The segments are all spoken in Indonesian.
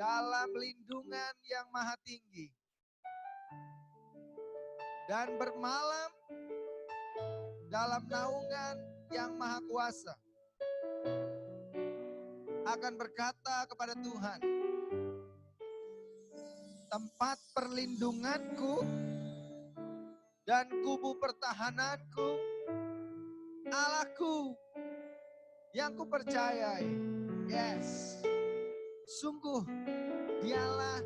dalam lindungan yang maha tinggi, dan bermalam dalam naungan yang maha kuasa. Akan berkata kepada Tuhan, tempat perlindunganku dan kubu pertahananku, Allahku yang kupercayai. Yes, sungguh Dialah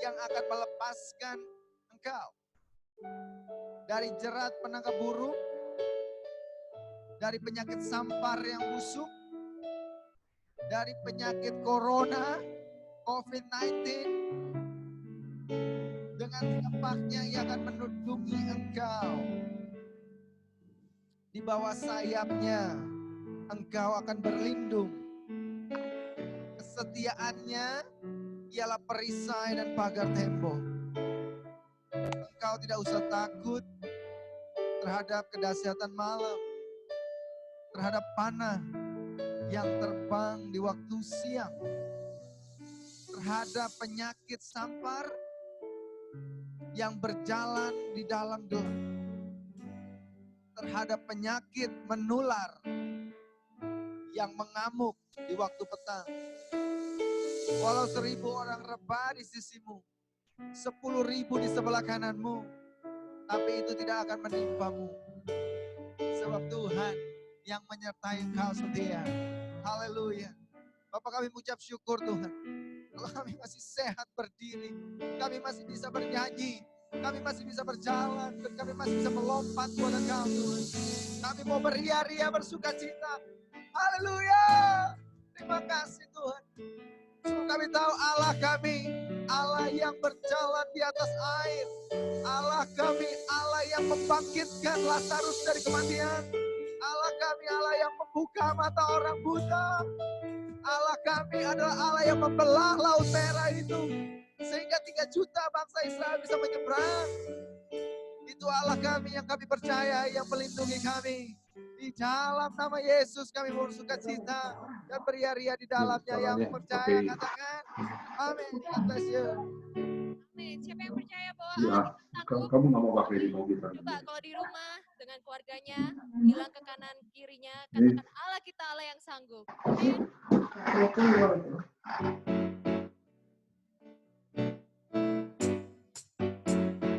yang akan melepaskan engkau dari jerat penangkap burung, dari penyakit sampar yang busuk, dari penyakit corona, COVID-19. Dengan tepaknya Ia akan melindungi engkau. Di bawah sayapnya engkau akan berlindung. Kesetiaannya ialah perisai dan pagar tembok. Engkau tidak usah takut terhadap kedahsyatan malam, terhadap panah yang terbang di waktu siang, terhadap penyakit sampar yang berjalan di dalam gelap, terhadap penyakit menular yang mengamuk di waktu petang. Walau 1000 orang rebah di sisimu, 10.000 di sebelah kananmu, tapi itu tidak akan menimpamu. Sebab Tuhan yang menyertai engkau setia. Haleluya. Bapak, kami mengucap syukur Tuhan. Kalau kami masih sehat berdiri, kami masih bisa bernyanyi, kami masih bisa berjalan, dan kami masih bisa melompat buat engkau Tuhan. Kami mau beria-ria bersuka cita. Haleluya. Terima kasih Tuhan. Sungguh kami tahu Allah kami, Allah yang berjalan di atas air. Allah kami, Allah yang membangkitkan Lazarus dari kematian. Allah kami, Allah yang membuka mata orang buta. Allah kami adalah Allah yang membelah laut merah itu, sehingga 3 juta bangsa Israel bisa menyeberang. Itu Allah kami yang kami percaya, yang melindungi kami. Di dalam nama Yesus kami bersuka cita dan beria-ria di dalamnya. Yang percaya katakan amin. God bless you. Amin. Siapa yang percaya bahwa Ya, Allah kita sanggup? kamu nggak mau pakai remote kita. Coba kalau di rumah dengan keluarganya, bilang ke kanan kirinya, katakan Allah kita Allah yang sanggup. Amin.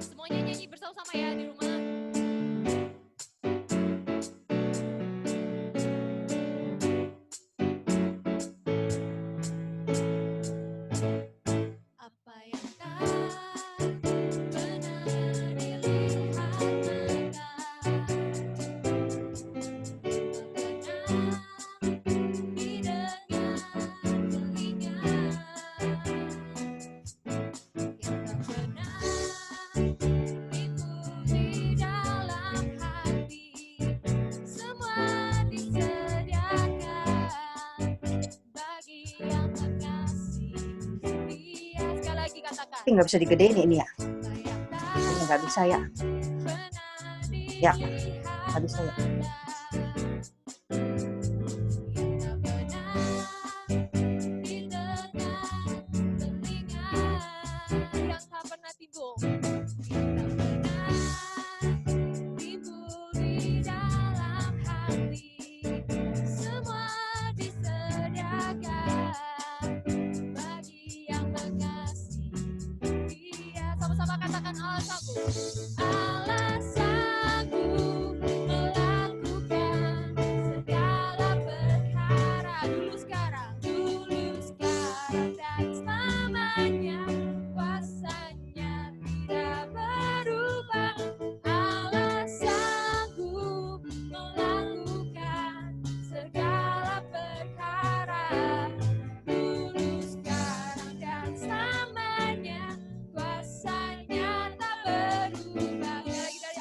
Semuanya nyanyi bersama-sama ya di rumah. Apa yang tak pernah dilihat mata, tak pernah didengar telinga, yang tak pernah timbul di dalam hati, semua disediakan bagi yang mengasihi Dia. Sekali lagi katakan. Tapi nggak bisa digedein ini ya. Ini nggak bisa ya. Ya, nggak bisa ya. Yang tak pernah timbul di dalam hati, semua disediakan bagi yang mengasihi Dia. Sama-sama katakan Allah sanggup. Allah sanggup melakukan segala perkara, dulu sekarang dan selamanya. Kuasanya tidak berubah. Allah sanggup melakukan segala perkara, dulu sekarang dan selamanya. Kuasanya tak berubah. Lagi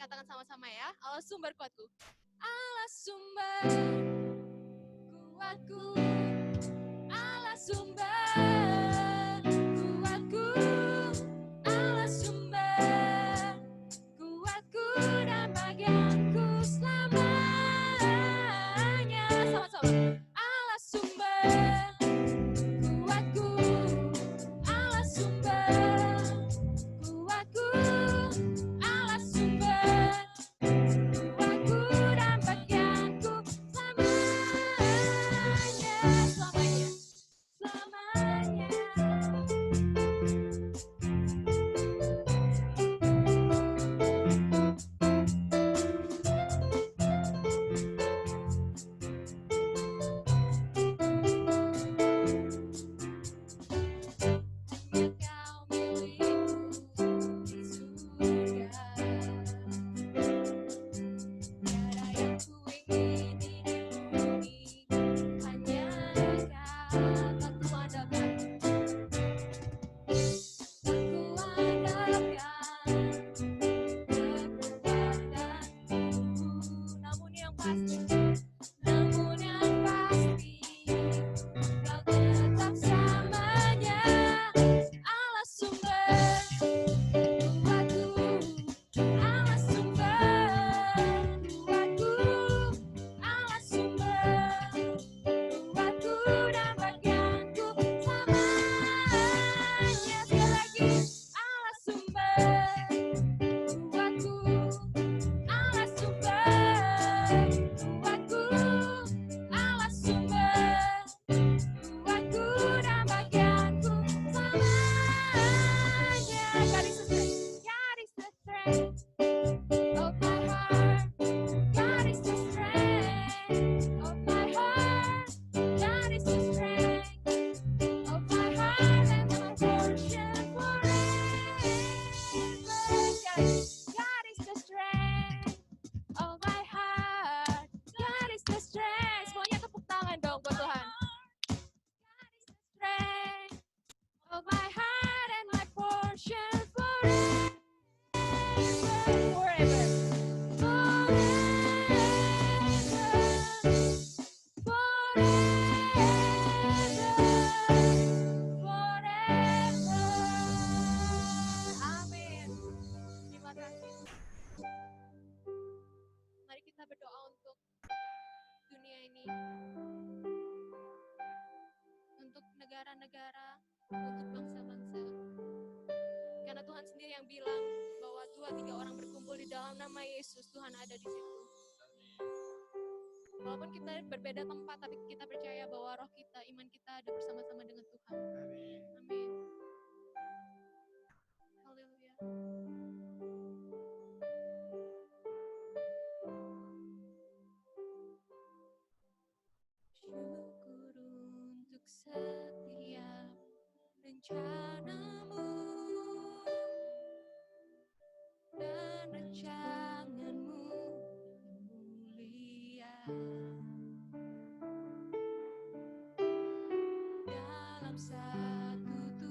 katakan sama-sama ya. Allah sumber kuatku. Allah sumber kuatku. Allah sumber kuatku. Allah sumber kuatku dan bagianku selamanya. Sama-sama. Allah sumber kuatku. Allah sumber kuatku. Allah sumber kuatku dan bagianku selamanya. Selamanya. Selamanya. Hanya kau milikku di surga. Tiada yang kuingini di bumi, hanya kau tak kuandalkan. Tak kuandalkan kekuatanku. Namun yang pasti, kau tetap samanya. Allah sumber kuatku. Allah sumber kuatku. Allah sumber kuatku dan bagianku selamanya. Sekali lagi. Allah sumber kuatku. Allah sumber kuatku. Allah sumber kuatku dan bagianku selamanya. God is the strength. God is the strength of my heart. God is the strength of my heart. God is the strength of my heart and my portion forever. God is the strength of my heart. God is the strength. Semuanya tepuk tangan dong buat Tuhan. God is the strength of my heart and my portion forever. Forever. Amin. Terima kasih. Mari kita berdoa untuk dunia ini, untuk negara-negara, untuk bangsa-bangsa. Karena Tuhan sendiri yang bilang bahwa 2-3 orang berkumpul di dalam nama Yesus, Tuhan ada di situ. Walaupun kita berbeda tempat, tapi kita percaya bahwa roh kita, iman kita ada bersama-sama dengan Tuhan. Amin. Haleluya. Syukur untuk setiap rencanamu dan rancanganmu mulia. Dalam satu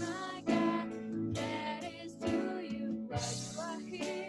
My God, that is who you are. You are here.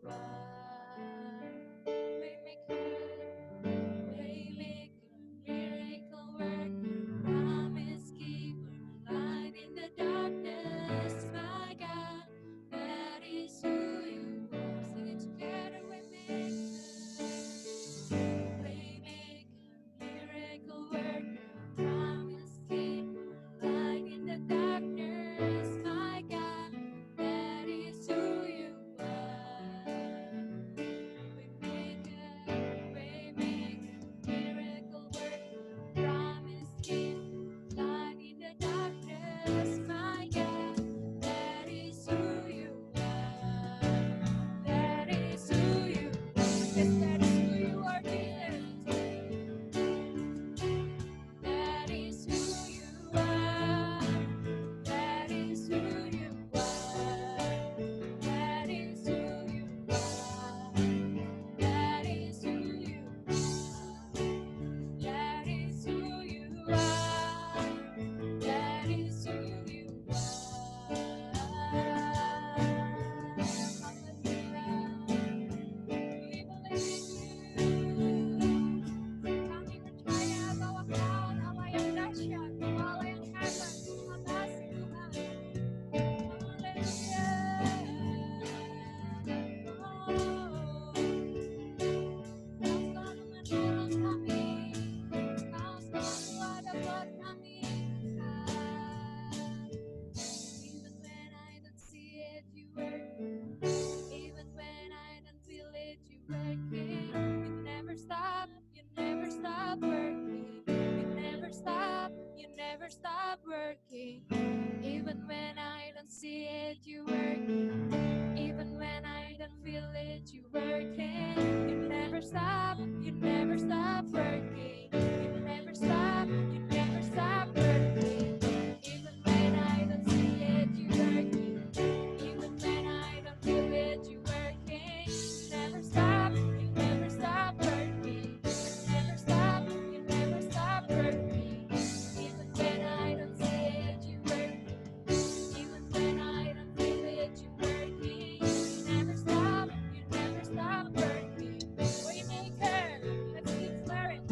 are. Waymaker, miracle worker, promise keeper, light in the darkness, my God, that is who you are. Sing it together, Waymaker, miracle worker, promise keeper, light in the darkness, my God, that is who you are. Waymaker, miracle worker, promise keeper, light in the darkness, my God, that is who you are. That is who you are. Yes, that is who you are, Jesus. That is who you are. That is who you are. That is who you are. That is who you are. That is who you are. That is who you Kami percaya bahwa Kau Allah yang dahsyat, Allah yang hebat. Terima kasih Tuhan. Haleluya. Kau selalu menolong kami. Kau selalu ada buat kami. Even when I don't see it, you working. Even when I don't feel it, you working. You never stop. You never stop working. You never stop. You never stop working. Even when I don't see it, you working. Even when I don't feel it, you working. You never stop. You never stop working. You never stop. You never stop working. Even when I don't see it, you working. Even when I don't feel it, you working. You never stop. You never stop working. You never stop. You never stop working. Even when I don't see it, you working. Even when I don't feel it, you working. You never stop. You never stop working. Waymaker, let's declare it.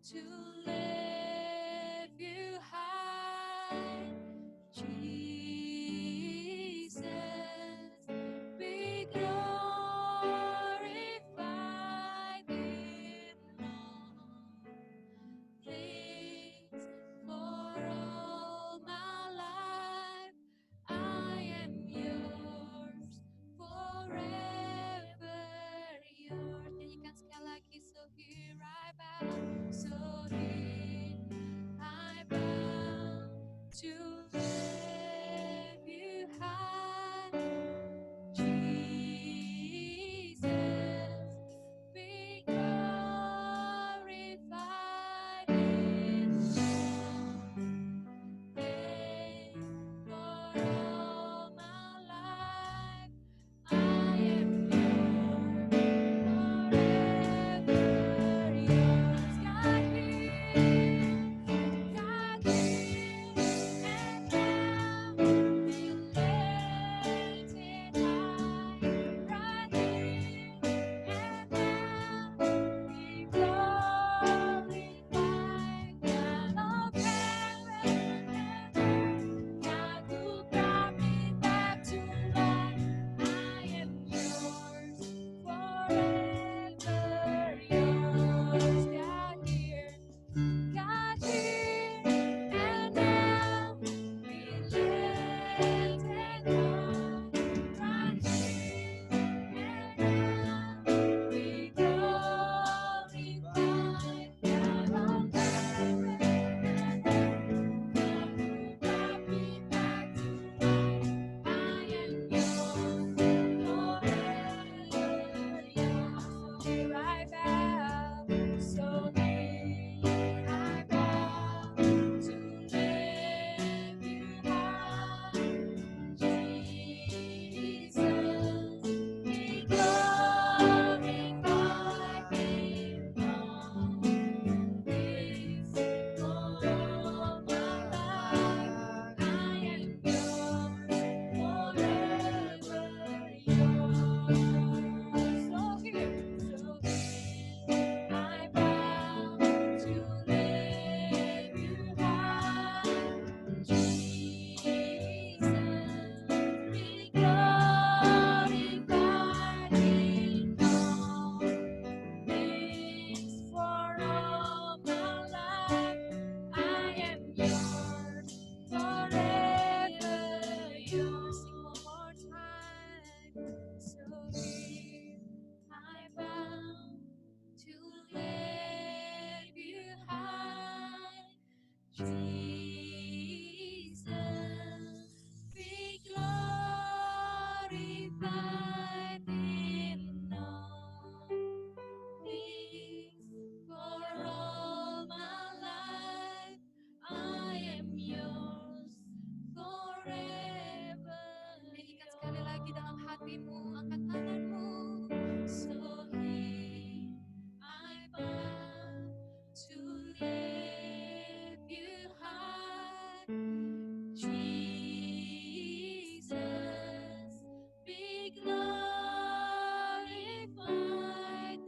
to lift you high, Jesus, be glorified in all things. For all my life, I am yours, forever yours. Nyanyikan sekali lagi. So here I bow, so here I bow to lift you high, Jesus, be glorified in all things. For all my life, I am yours, forever yours. God here and now, be lifted high, right here and now, be glorified, God of heaven and earth, God who brought me back to life. I am yours, forever yours. God here and now, be lifted high, right here and now, be glorified, God of heaven and earth, God who brought me back to life. I am yours, forever yours. So here I bow, so here I bow to lift you high, Jesus, be glorified in all things. For all my life, I am yours, forever yours. So here I bow to lift you high, Jesus, be glorified in all things. For all my life, I am yours, forever yours. Sing one more time. So here I bow to lift you high, Jesus, be glorified in all things. For all my life, I am yours, forever. Nyanyikan sekali lagi dalam hatimu, angkat tanganmu. So here I bow to lift you high, Jesus, be glorified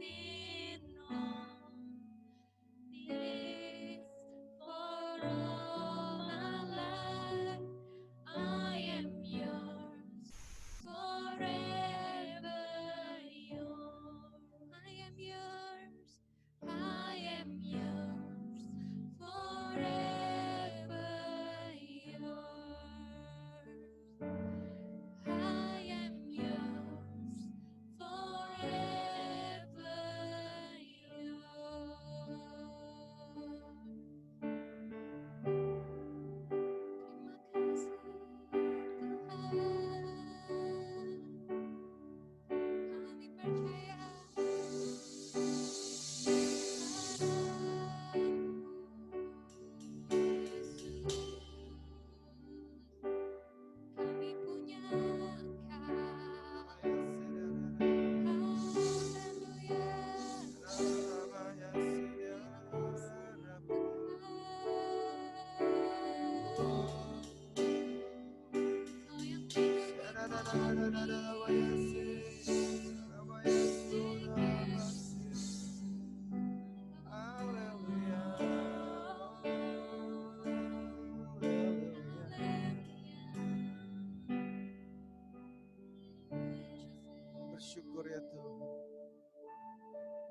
in all things. For all my life, I am yours, forever yours. I am yours, I am yours, forever yours. I am yours, forever yours. Terima kasih Tuhan, kami percaya.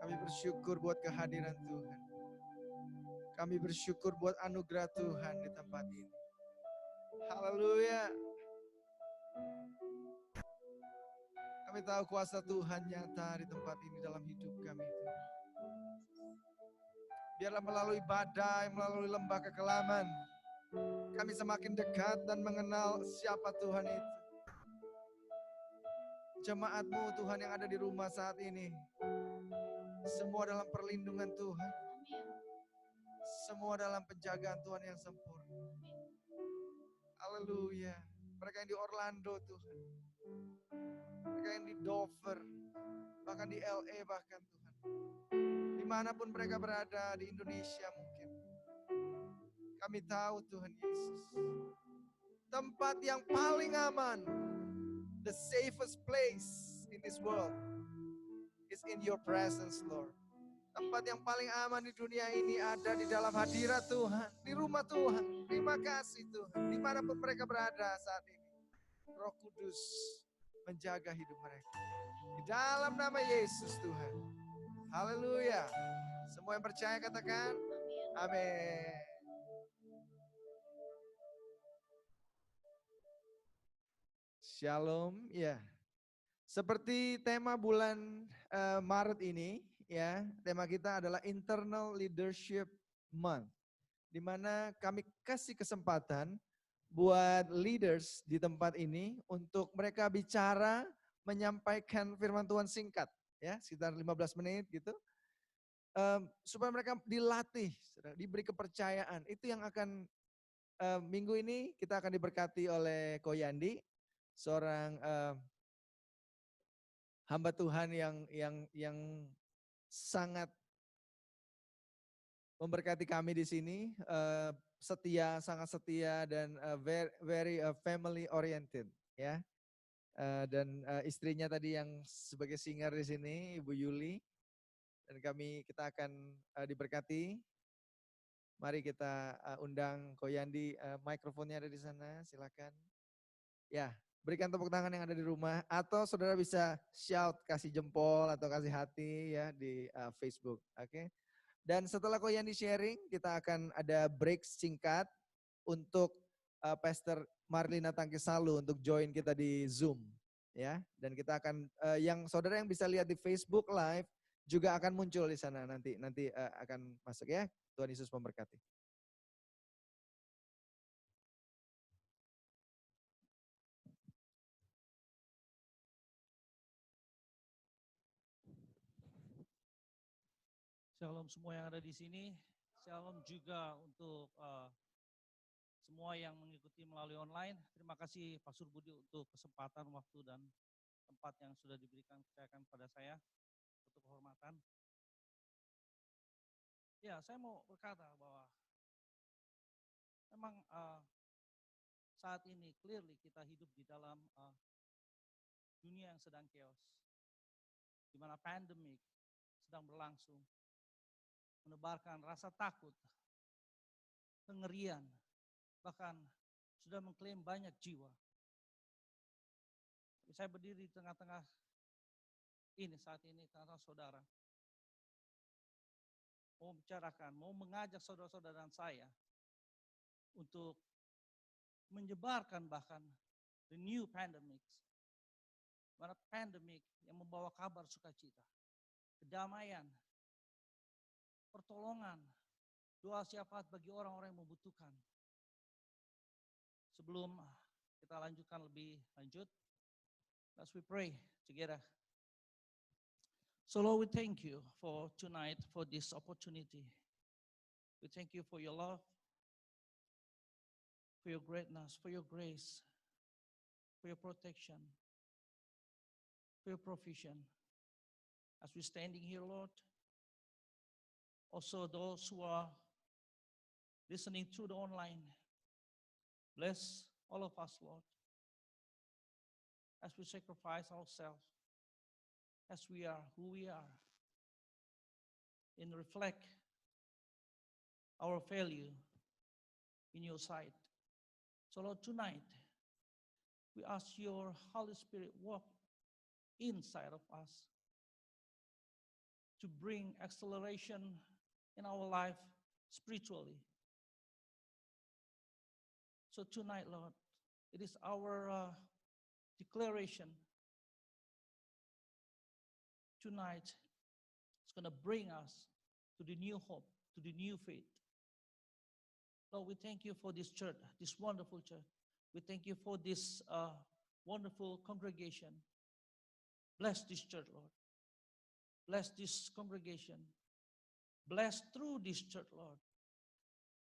Kami bersyukur buat kehadiran Tuhan. Kami bersyukur buat anugerah Tuhan di tempat ini. Haleluya. Kami tahu kuasa Tuhan nyata di tempat ini dalam hidup kami. Biarlah melalui badai, melalui lembah kekelaman, kami semakin dekat dan mengenal siapa Tuhan itu. Jemaat-Mu Tuhan yang ada di rumah saat ini, semua dalam perlindungan Tuhan. Semua dalam penjagaan Tuhan yang sempurna. Haleluya. Mereka yang di Orlando Tuhan. Mereka yang di Dover. Bahkan di LA bahkan Tuhan. Dimanapun mereka berada di Indonesia mungkin. Kami tahu Tuhan Yesus. Tempat yang paling aman. The safest place in this world is in your presence, Lord. Tempat yang paling aman di dunia ini ada di dalam hadirat Tuhan, di rumah Tuhan. Terima kasih Tuhan, dimanapun mereka berada saat ini. Roh Kudus menjaga hidup mereka. Di dalam nama Yesus Tuhan. Haleluya. Semua yang percaya katakan, amin. Shalom, ya. Seperti tema bulan Maret ini, ya, tema kita adalah Internal Leadership Month, di mana kami kasih kesempatan buat leaders di tempat ini untuk mereka bicara, menyampaikan firman Tuhan singkat, ya, sekitar 15 menit gitu, supaya mereka dilatih, diberi kepercayaan. Itu yang akan minggu ini kita akan diberkati oleh Ko Yandi, seorang hamba Tuhan yang sangat memberkati kami di sini, setia, sangat setia dan very family oriented, ya. Dan istrinya tadi yang sebagai singer di sini, Ibu Yuli, dan kita akan diberkati. Mari kita undang Ko Yandi, mikrofonnya ada di sana, silakan. Ya. Berikan tepuk tangan yang ada di rumah, atau saudara bisa shout, kasih jempol atau kasih hati ya di Facebook, oke? Dan setelah Ko Yandi sharing, kita akan ada break singkat untuk Pastor Marlina Tangkisalu untuk join kita di Zoom, ya. Dan kita akan yang saudara yang bisa lihat di Facebook Live juga akan muncul di sana nanti akan masuk ya. Tuhan Yesus memberkati. Shalom semua yang ada di sini. Shalom juga untuk semua yang mengikuti melalui online. Terima kasih Pak Surbudi untuk kesempatan, waktu, dan tempat yang sudah diberikan kepada saya untuk kehormatan. Ya, saya mau berkata bahwa memang saat ini clearly kita hidup di dalam dunia yang sedang chaos, di mana pandemik sedang berlangsung, menebarkan rasa takut, kengerian, bahkan sudah mengklaim banyak jiwa. Saya berdiri di tengah-tengah ini saat ini, tengah-tengah saudara, mau bicarakan, mau mengajak saudara-saudara dan saya untuk menyebarkan bahkan the new pandemic, mana pandemik yang membawa kabar sukacita, kedamaian, pertolongan, doa syafaat bagi orang-orang yang membutuhkan. Sebelum kita lanjutkan lebih lanjut, let's we pray together. So Lord, we thank you for tonight, for this opportunity. We thank you for your love, for your greatness, for your grace, for your protection, for your provision. As we're standing here, Lord, also those who are listening through the online, bless all of us, Lord, as we sacrifice ourselves, as we are who we are, and reflect our value in your sight. So Lord, tonight, we ask your Holy Spirit walk inside of us. to bring acceleration in our life spiritually. So tonight, Lord, it is our declaration. Tonight, it's going to bring us to the new hope, to the new faith. Lord, we thank you for this church, this wonderful church. We thank you for this wonderful congregation. Bless this church, Lord. Bless this congregation. Bless through this church, Lord.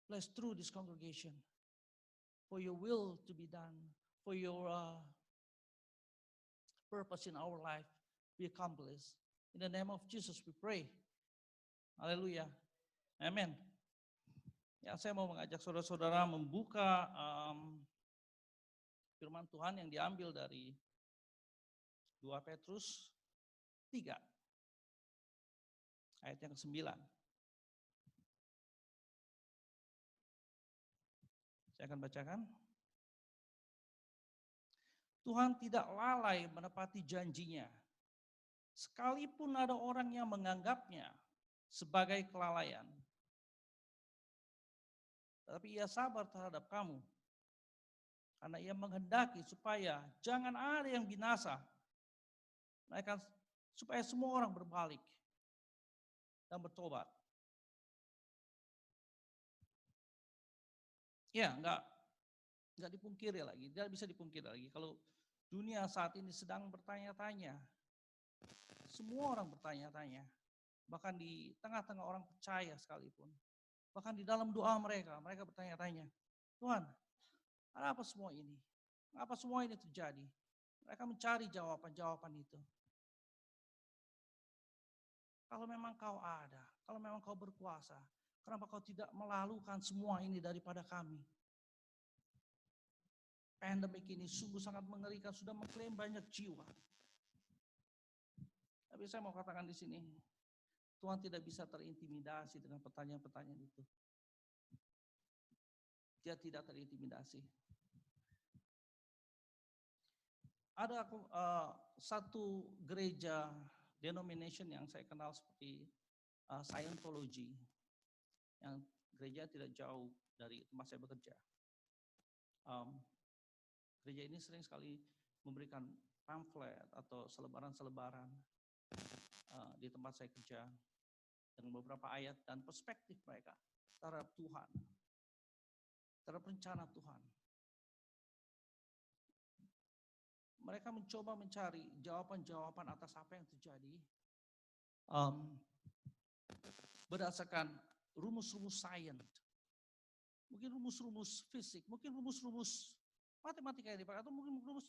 Bless through this congregation. For your will to be done. For your purpose in our life be accomplished. In the name of Jesus we pray. Haleluya. Amen. Ya, saya mau mengajak saudara-saudara membuka firman Tuhan yang diambil dari 2 Petrus 3 ayat yang ke-9. Saya akan bacakan. Tuhan tidak lalai menepati janjinya, sekalipun ada orang yang menganggapnya sebagai kelalaian. Tetapi ia sabar terhadap kamu, karena ia menghendaki supaya jangan ada yang binasa, melainkan supaya semua orang berbalik dan bertobat. Ya, enggak dipungkiri lagi, tidak bisa dipungkiri lagi. Kalau dunia saat ini sedang bertanya-tanya, semua orang bertanya-tanya, bahkan di tengah-tengah orang percaya sekalipun, bahkan di dalam doa mereka bertanya-tanya, Tuhan, ada apa semua ini? Apa semua ini terjadi? Mereka mencari jawaban-jawaban itu. Kalau memang kau ada, kalau memang kau berkuasa, kenapa kau tidak melalukan semua ini daripada kami? Pandemik ini sungguh sangat mengerikan, sudah mengklaim banyak jiwa. Tapi saya mau katakan di sini, Tuhan tidak bisa terintimidasi dengan pertanyaan-pertanyaan itu. Dia tidak terintimidasi. Ada satu gereja denomination yang saya kenal seperti Scientology, yang gereja tidak jauh dari tempat saya bekerja. Gereja ini sering sekali memberikan pamflet atau selebaran-selebaran di tempat saya kerja dengan beberapa ayat dan perspektif mereka terhadap Tuhan, terhadap rencana Tuhan. Mereka mencoba mencari jawaban-jawaban atas apa yang terjadi berdasarkan rumus-rumus sains, mungkin rumus-rumus fisik, mungkin rumus-rumus matematika yang dipakai, atau mungkin rumus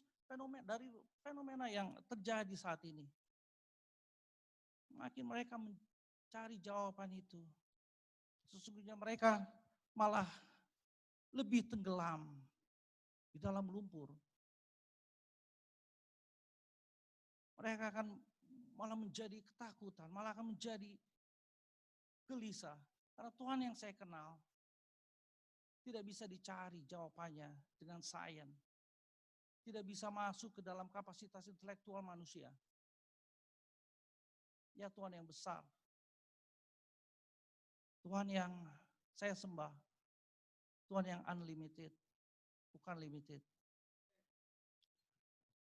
fenomena yang terjadi saat ini. Makin mereka mencari jawaban itu, sesungguhnya mereka malah lebih tenggelam di dalam lumpur. Mereka akan malah menjadi ketakutan, malah akan menjadi gelisah. Karena Tuhan yang saya kenal tidak bisa dicari jawabannya dengan sains. Tidak bisa masuk ke dalam kapasitas intelektual manusia. Ya Tuhan yang besar. Tuhan yang saya sembah. Tuhan yang unlimited, bukan limited.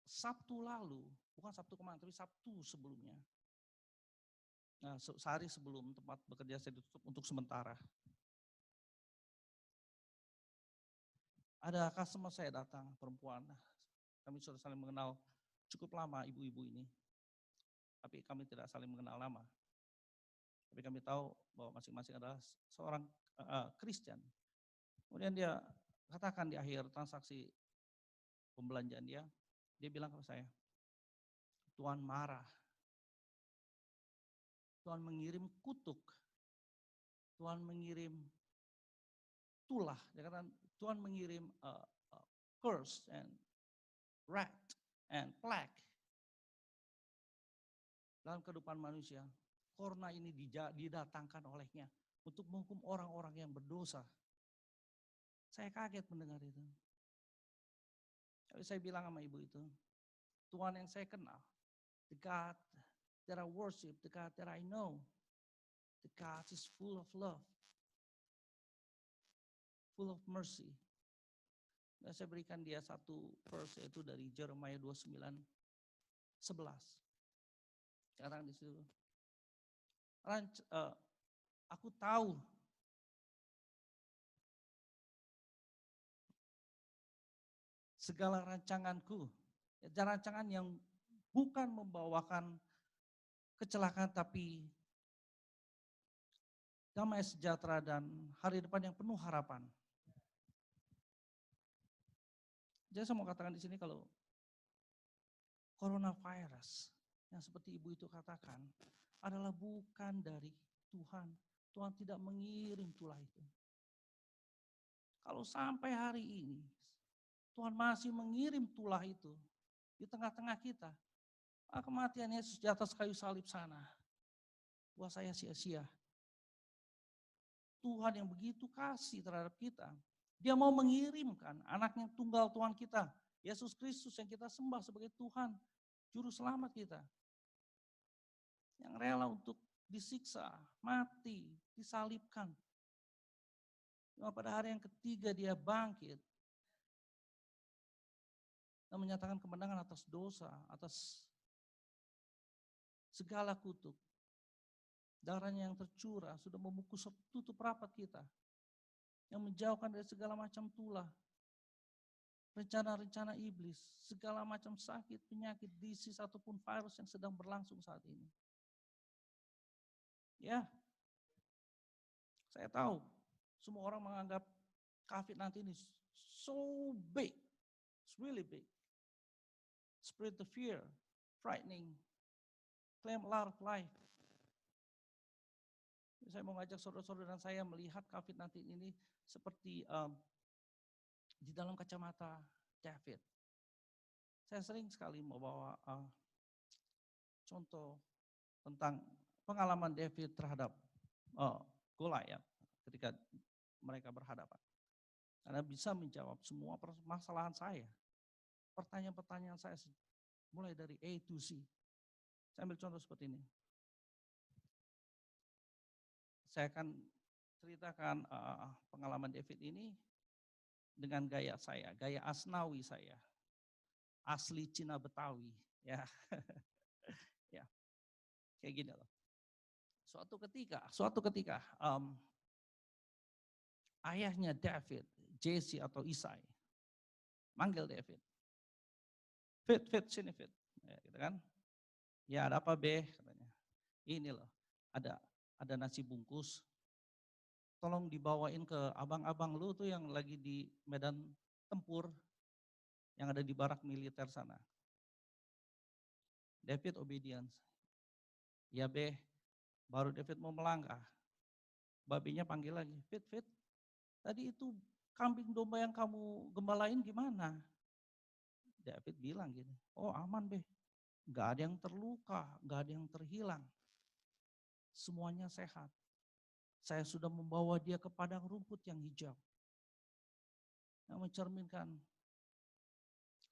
Sabtu lalu, bukan Sabtu kemarin, tapi Sabtu sebelumnya. Nah, sehari sebelum tempat bekerja saya ditutup untuk sementara. Ada customer saya datang, perempuan. Kami sudah saling mengenal cukup lama ibu-ibu ini. Tapi kami tidak saling mengenal lama. Tapi kami tahu bahwa masing-masing adalah seorang Kristen. Kemudian dia katakan di akhir transaksi pembelanjaan dia bilang kepada saya, Tuhan marah. Tuhan mengirim kutuk. Tuhan mengirim tulah. Dia katakan Tuhan mengirim curse and wrath and plague dalam kehidupan manusia. Korna ini didatangkan olehnya untuk menghukum orang-orang yang berdosa. Saya kaget mendengar itu. Tapi saya bilang sama ibu itu, Tuhan yang saya kenal, the God that I worship, the God that I know, the God is full of love, full of mercy. Nah, saya berikan dia satu verse yaitu dari Jeremiah 29:11. Sekarang di situ. Aku tahu segala rancanganku, rancangan yang bukan membawakan kecelakaan tapi damai sejahtera dan hari depan yang penuh harapan. Jadi saya mau katakan di sini kalau coronavirus yang seperti ibu itu katakan adalah bukan dari Tuhan. Tuhan tidak mengirim tulah itu. Kalau sampai hari ini Tuhan masih mengirim tulah itu di tengah-tengah kita, kematian Yesus di atas kayu salib sana, buat saya sia-sia. Tuhan yang begitu kasih terhadap kita, dia mau mengirimkan anaknya tunggal Tuhan kita, Yesus Kristus yang kita sembah sebagai Tuhan, Juru Selamat kita. Yang rela untuk disiksa, mati, disalibkan. Cuma pada hari yang ketiga dia bangkit dan menyatakan kemenangan atas dosa, atas segala kutuk. Darahnya yang tercurah sudah membungkus tutup rapat kita. Yang menjauhkan dari segala macam tulah. Rencana-rencana iblis, segala macam sakit, penyakit, disease ataupun virus yang sedang berlangsung saat ini. Ya, saya tahu semua orang menganggap COVID-19 ini so big, it's really big. Spread the fear, frightening, claim a lot of life. Saya mau ngajak saudara-saudara saya melihat COVID-19 ini seperti di dalam kacamata David. Saya sering sekali membawa contoh tentang pengalaman David terhadap Goliat ketika mereka berhadapan. Karena bisa menjawab semua permasalahan saya. Pertanyaan-pertanyaan saya mulai dari A to Z. Saya ambil contoh seperti ini. Saya akan ceritakan pengalaman David ini dengan gaya saya, gaya Asnawi saya. Asli Cina Betawi, ya. Ya. Kayak gini loh. Suatu ketika ayahnya David, Jesse atau Isai, manggil David. Fit, sini Fit. Ya, gitu kan. Ya ada apa be? Katanya. Ini loh, ada nasi bungkus. Tolong dibawain ke abang-abang lu tuh yang lagi di medan tempur, yang ada di barak militer sana. David obedience. Ya be, baru David mau melangkah. Babinya panggil lagi, Fit, tadi itu kambing domba yang kamu gembalain gimana? David bilang gini, oh aman be, gak ada yang terluka, gak ada yang terhilang. Semuanya sehat. Saya sudah membawa dia ke padang rumput yang hijau. Yang mencerminkan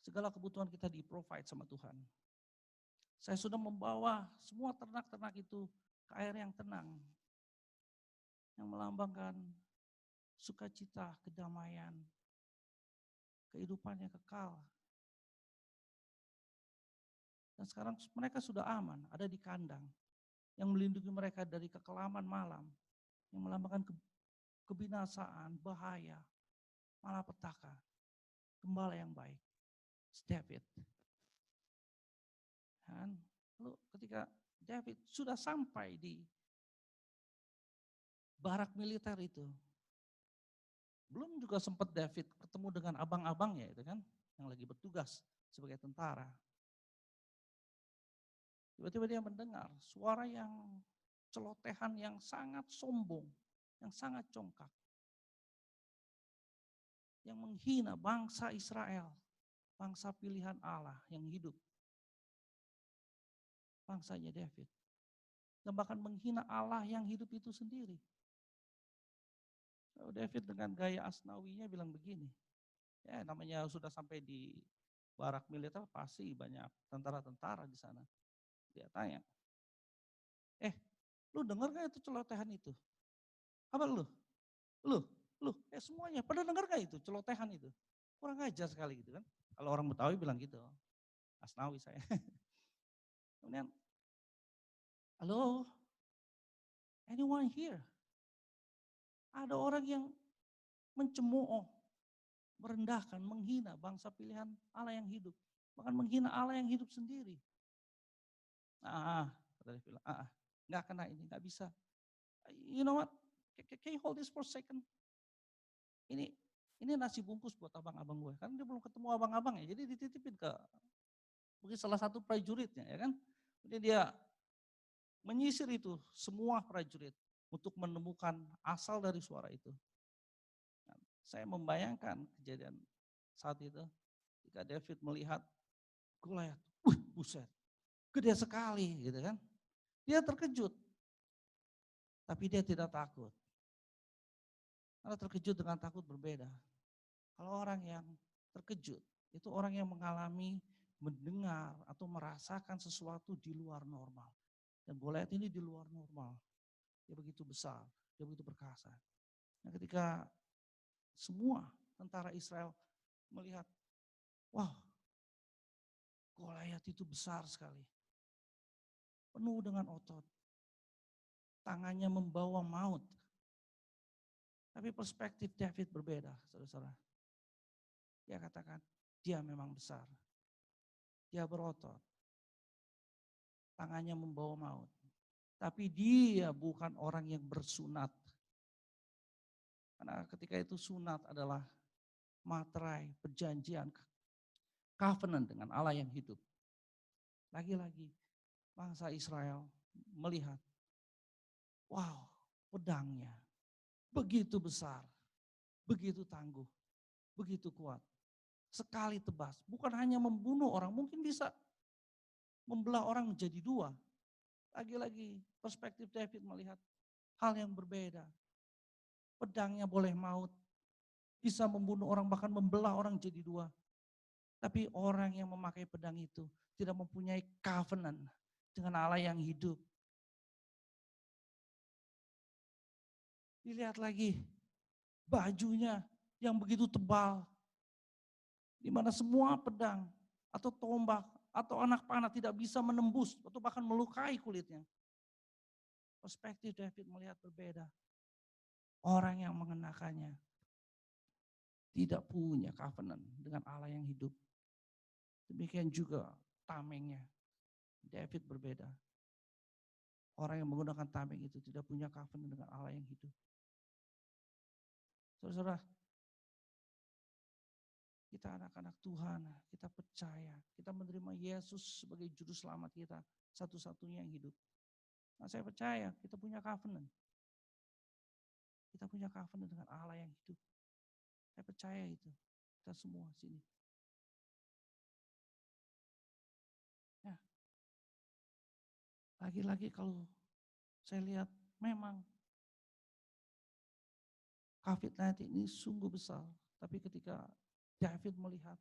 segala kebutuhan kita di-provide sama Tuhan. Saya sudah membawa semua ternak-ternak itu ke air yang tenang. Yang melambangkan sukacita, kedamaian, kehidupan yang kekal. Dan sekarang mereka sudah aman, ada di kandang. Yang melindungi mereka dari kekelaman malam. Yang melambangkan kebinasaan, bahaya, malapetaka. Gembala yang baik. David. Dan lalu ketika David sudah sampai di barak militer itu, belum juga sempat David ketemu dengan abang-abangnya itu kan, yang lagi bertugas sebagai tentara. Tiba-tiba dia mendengar suara yang celotehan yang sangat sombong, yang sangat congkak. Yang menghina bangsa Israel, bangsa pilihan Allah yang hidup. Bangsanya David. Dan bahkan menghina Allah yang hidup itu sendiri. David dengan gaya Asnawinya bilang begini, ya namanya sudah sampai di barak militer pasti banyak tentara-tentara di sana. Dia tanya, Lu denger gak itu celotehan itu? Apa lu? Semuanya pada denger gak itu celotehan itu? Kurang ajar sekali gitu kan. Kalau orang Betawi bilang gitu. Asnawi saya. Kemudian, halo, anyone here? Ada orang yang mencemooh, merendahkan, menghina bangsa pilihan Allah yang hidup. Bahkan menghina Allah yang hidup sendiri. Kata dia bilang, nggak kena ini, nggak bisa. You know what? Can you hold this for a second? Ini nasi bungkus buat abang-abang gue. Kan dia belum ketemu abang-abang ya, jadi dititipin ke mungkin salah satu prajuritnya ya kan. Jadi dia menyisir itu semua prajurit untuk menemukan asal dari suara itu. Nah, saya membayangkan kejadian saat itu ketika David melihat Goliat, buset, gede sekali gitu kan. Dia terkejut, tapi dia tidak takut. Karena terkejut dengan takut berbeda. Kalau orang yang terkejut, itu orang yang mengalami, mendengar atau merasakan sesuatu di luar normal. Dan Goliat ini di luar normal. Dia begitu besar, dia begitu perkasa. Nah, ketika semua tentara Israel melihat, wah, Goliat itu besar sekali. Penuh dengan otot. Tangannya membawa maut. Tapi perspektif David berbeda, saudara-saudara. Dia katakan, dia memang besar. Dia berotot. Tangannya membawa maut. Tapi dia bukan orang yang bersunat. Karena ketika itu sunat adalah materai, perjanjian, covenant dengan Allah yang hidup. Lagi-lagi bangsa Israel melihat, wow, pedangnya begitu besar, begitu tangguh, begitu kuat. Sekali tebas, bukan hanya membunuh orang, mungkin bisa membelah orang menjadi dua. Lagi-lagi perspektif David melihat hal yang berbeda. Pedangnya boleh maut, bisa membunuh orang, bahkan membelah orang jadi dua. Tapi orang yang memakai pedang itu tidak mempunyai covenant dengan Allah yang hidup. Dilihat lagi bajunya yang begitu tebal, di mana semua pedang atau tombak atau anak panah tidak bisa menembus atau bahkan melukai kulitnya. Perspektif David melihat berbeda. Orang yang mengenakannya tidak punya covenant dengan Allah yang hidup. Demikian juga tamengnya. David berbeda. Orang yang menggunakan tameng itu tidak punya covenant dengan Allah yang hidup. Saudara-saudara, kita anak-anak Tuhan, kita percaya, kita menerima Yesus sebagai juru selamat kita, satu-satunya yang hidup. Nah, saya percaya kita punya covenant. Kita punya covenant dengan Allah yang hidup. Saya percaya itu. Kita semua sini. Ya. Lagi-lagi kalau saya lihat memang COVID-19 ini sungguh besar. Tapi ketika David melihat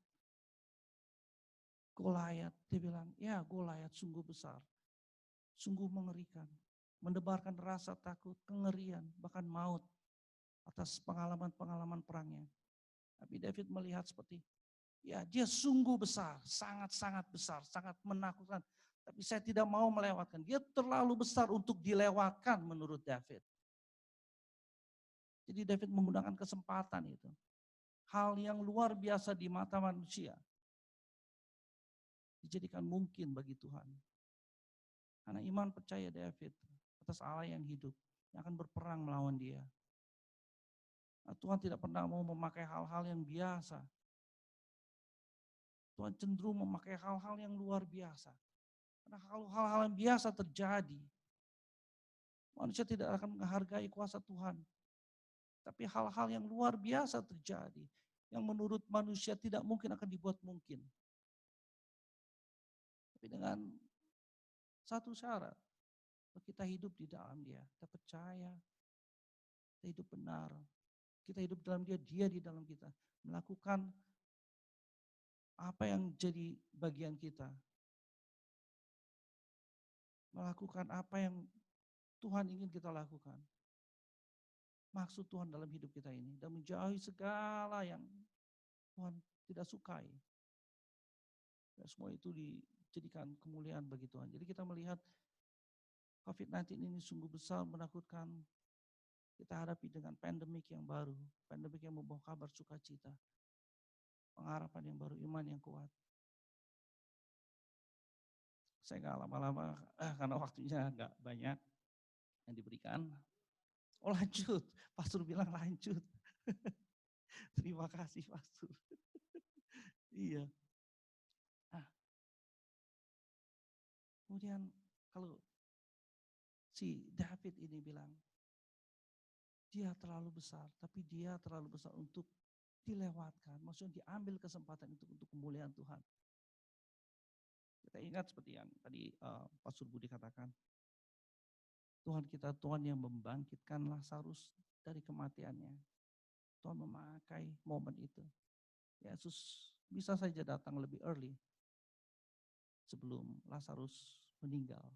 Goliat, dia bilang, ya Goliat sungguh besar. Sungguh mengerikan. Mendebarkan rasa takut, kengerian, bahkan maut atas pengalaman-pengalaman perangnya. Tapi David melihat seperti, ya dia sungguh besar, sangat-sangat besar, sangat menakutkan. Tapi saya tidak mau melewatkan. Dia terlalu besar untuk dilewatkan menurut David. Jadi David menggunakan kesempatan itu. Hal yang luar biasa di mata manusia dijadikan mungkin bagi Tuhan. Karena iman percaya David atas Allah yang hidup, yang akan berperang melawan dia. Nah, Tuhan tidak pernah mau memakai hal-hal yang biasa. Tuhan cenderung memakai hal-hal yang luar biasa. Karena kalau hal-hal yang biasa terjadi, manusia tidak akan menghargai kuasa Tuhan. Tapi hal-hal yang luar biasa terjadi, yang menurut manusia tidak mungkin akan dibuat mungkin. Tapi dengan satu syarat, kita hidup di dalam dia, kita percaya, kita hidup benar, kita hidup dalam dia, dia di dalam kita. Melakukan apa yang jadi bagian kita. Melakukan apa yang Tuhan ingin kita lakukan. Maksud Tuhan dalam hidup kita ini. Dan menjauhi segala yang Tuhan tidak sukai. Dan semua itu dijadikan kemuliaan bagi Tuhan. Jadi kita melihat COVID-19 ini sungguh besar, menakutkan. Kita hadapi dengan pandemik yang baru. Pandemik yang membawa kabar sukacita. Pengharapan yang baru, iman yang kuat. Saya nggak lama-lama, karena waktunya nggak banyak yang diberikan. Oh lanjut, Pastor bilang lanjut. Terima kasih Pastor. Iya. Kemudian kalau si David ini bilang, dia terlalu besar, tapi dia terlalu besar untuk dilewatkan. Maksudnya diambil kesempatan itu untuk kemuliaan Tuhan. Kita ingat seperti yang tadi Pastor Budi katakan. Tuhan kita, Tuhan yang membangkitkan Lazarus dari kematiannya. Tuhan memakai momen itu. Yesus bisa saja datang lebih early sebelum Lazarus meninggal.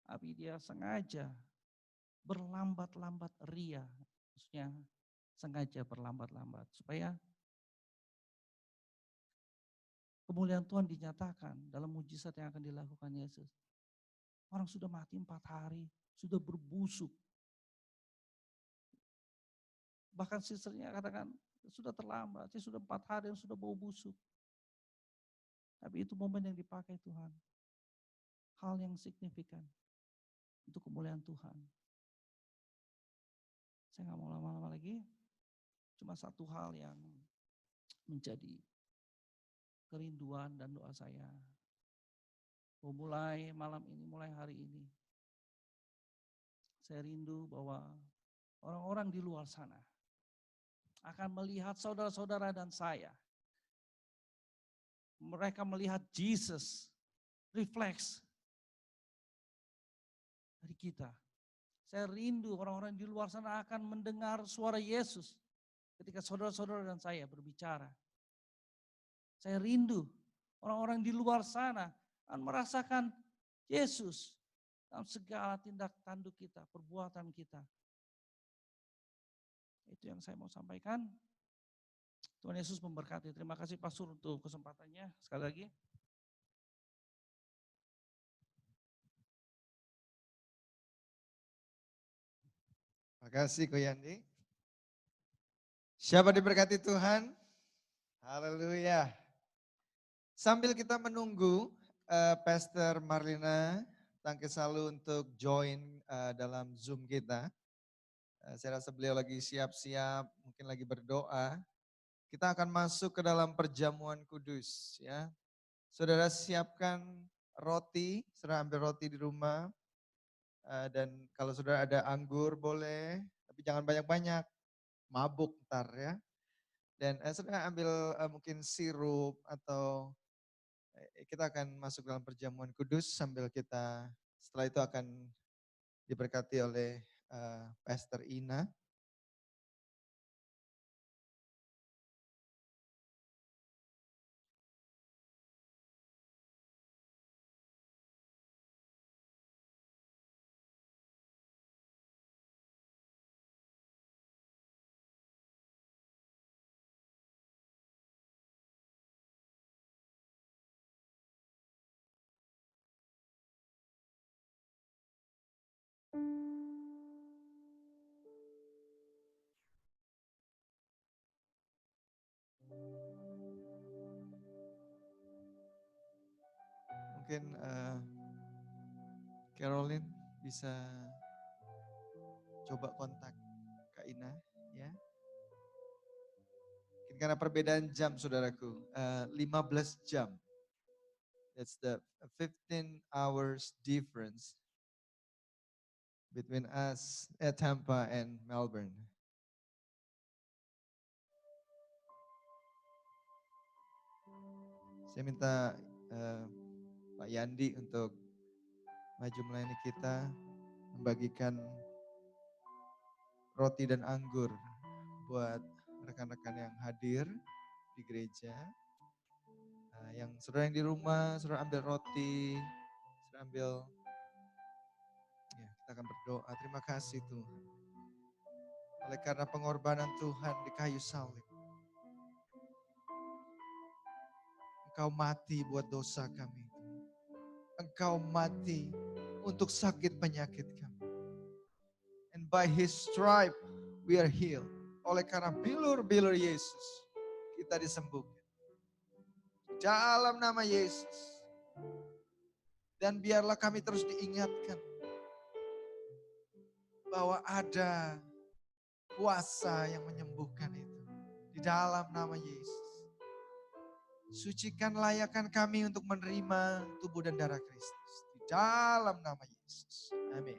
Tapi dia sengaja berlambat-lambat ria. Maksudnya sengaja berlambat-lambat supaya kemuliaan Tuhan dinyatakan dalam mujizat yang akan dilakukan Yesus. Orang sudah mati 4 hari, sudah berbusuk. Bahkan sisternya katakan, sudah terlambat, saya sudah 4 hari yang sudah bau busuk. Tapi itu momen yang dipakai Tuhan. Hal yang signifikan untuk kemuliaan Tuhan. Saya nggak mau lama-lama lagi. Cuma satu hal yang menjadi kerinduan dan doa saya. Mulai malam ini, mulai hari ini. Saya rindu bahwa orang-orang di luar sana akan melihat saudara-saudara dan saya. Mereka melihat Jesus refleks dari kita. Saya rindu orang-orang di luar sana akan mendengar suara Yesus ketika saudara-saudara dan saya berbicara. Saya rindu orang-orang di luar sana akan merasakan Yesus dalam segala tindak tanduk kita, perbuatan kita. Itu yang saya mau sampaikan. Tuhan Yesus memberkati. Terima kasih Pastor untuk kesempatannya. Sekali lagi. Terima kasih Ko Yandi. Siapa diberkati Tuhan? Haleluya. Sambil kita menunggu Pastor Marlina Tangkesalu untuk join dalam Zoom kita. Saya rasa beliau lagi siap-siap, mungkin lagi berdoa. Kita akan masuk ke dalam perjamuan kudus ya. Saudara siapkan roti, saudara ambil roti di rumah. Dan kalau saudara ada anggur boleh, tapi jangan banyak-banyak, mabuk ntar ya. Dan saudara ambil mungkin sirup atau kita akan masuk dalam perjamuan kudus sambil kita setelah itu akan diberkati oleh Pastor Ina. Mungkin Caroline bisa coba kontak Kak Ina ya. Mungkin karena perbedaan jam saudaraku, 15 jam. That's the 15 hours difference between us at Tampa and Melbourne. Saya minta Pak Yandi untuk maju melayani kita, membagikan roti dan anggur buat rekan-rekan yang hadir di gereja. Yang saudara yang di rumah, saudara ambil roti, saudara ambil, ya kita Kita akan berdoa. Terima kasih Tuhan. Oleh karena pengorbanan Tuhan di kayu salib. Engkau mati buat dosa kami. Engkau mati untuk sakit penyakit kami. And by His stripe we are healed. Oleh karena bilur-bilur Yesus kita disembuhkan. Dalam nama Yesus. Dan biarlah kami terus diingatkan bahwa ada kuasa yang menyembuhkan itu. Di dalam nama Yesus. Sucikan layakan kami untuk menerima tubuh dan darah Kristus. Di dalam nama Yesus. Amin.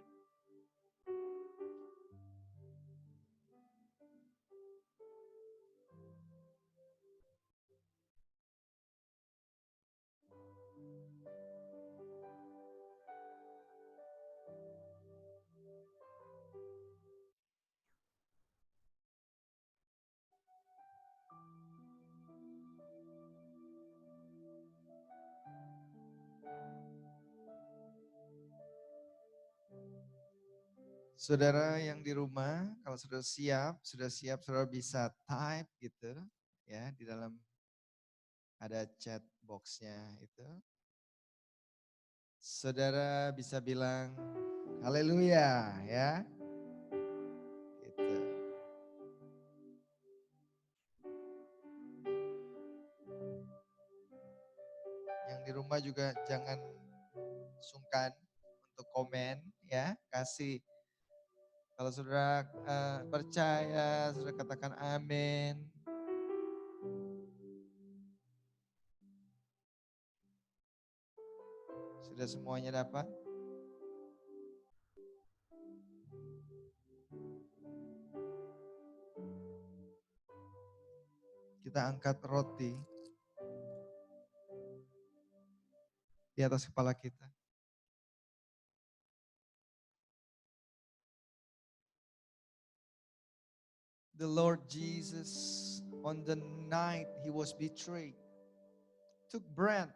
Saudara yang di rumah, kalau sudah siap, saudara bisa type gitu ya di dalam ada chat boxnya itu. Saudara bisa bilang haleluya ya. Gitu. Yang di rumah juga jangan sungkan untuk komen ya, kasih. Kalau saudara percaya, saudara katakan amin. Sudah semuanya dapat? Kita angkat roti di atas kepala kita. The Lord Jesus, on the night He was betrayed, took bread,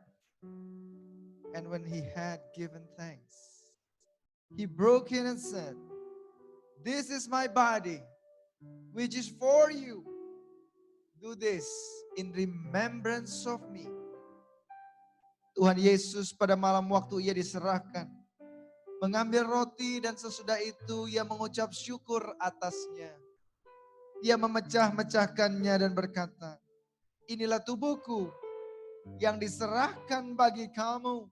and when He had given thanks, He broke it and said, "This is my body, which is for you. Do this in remembrance of me." Tuhan Yesus pada malam waktu Ia diserahkan, mengambil roti dan sesudah itu Ia mengucap syukur atasnya. Ia memecah-mecahkannya dan berkata, "Inilah tubuhku yang diserahkan bagi kamu.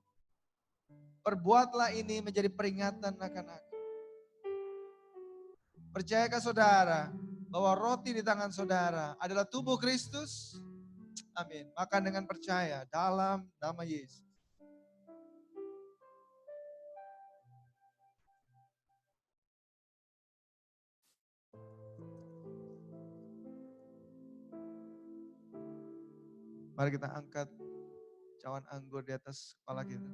Perbuatlah ini menjadi peringatan akan aku." Percayakah saudara bahwa roti di tangan saudara adalah tubuh Kristus? Amin. Makan dengan percaya dalam nama Yesus. Mari kita angkat cawan anggur di atas kepala kita.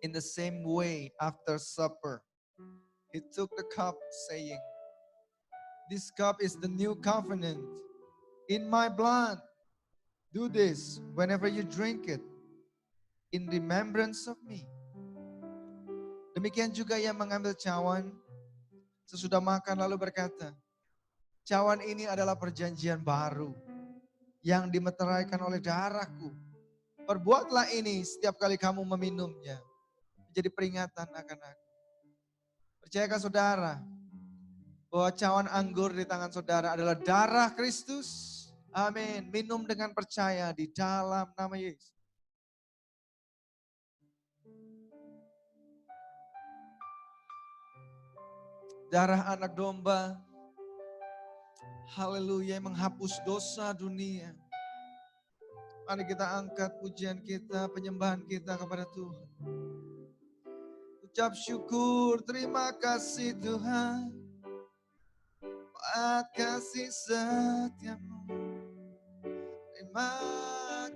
In the same way, after supper, He took the cup saying, "This cup is the new covenant in my blood. Do this whenever you drink it in remembrance of me." Demikian juga Ia mengambil cawan sesudah makan lalu berkata, "Cawan ini adalah perjanjian baru yang dimeteraikan oleh darahku. Perbuatlah ini setiap kali kamu meminumnya, menjadi peringatan akan aku." Percayakah saudara bahwa cawan anggur di tangan saudara adalah darah Kristus? Amin. Minum dengan percaya di dalam nama Yesus. Darah anak domba, haleluya, yang menghapus dosa dunia. Mari kita angkat pujian kita, penyembahan kita kepada Tuhan. Ucap syukur, terima kasih Tuhan, buat kasih setiamu. Terima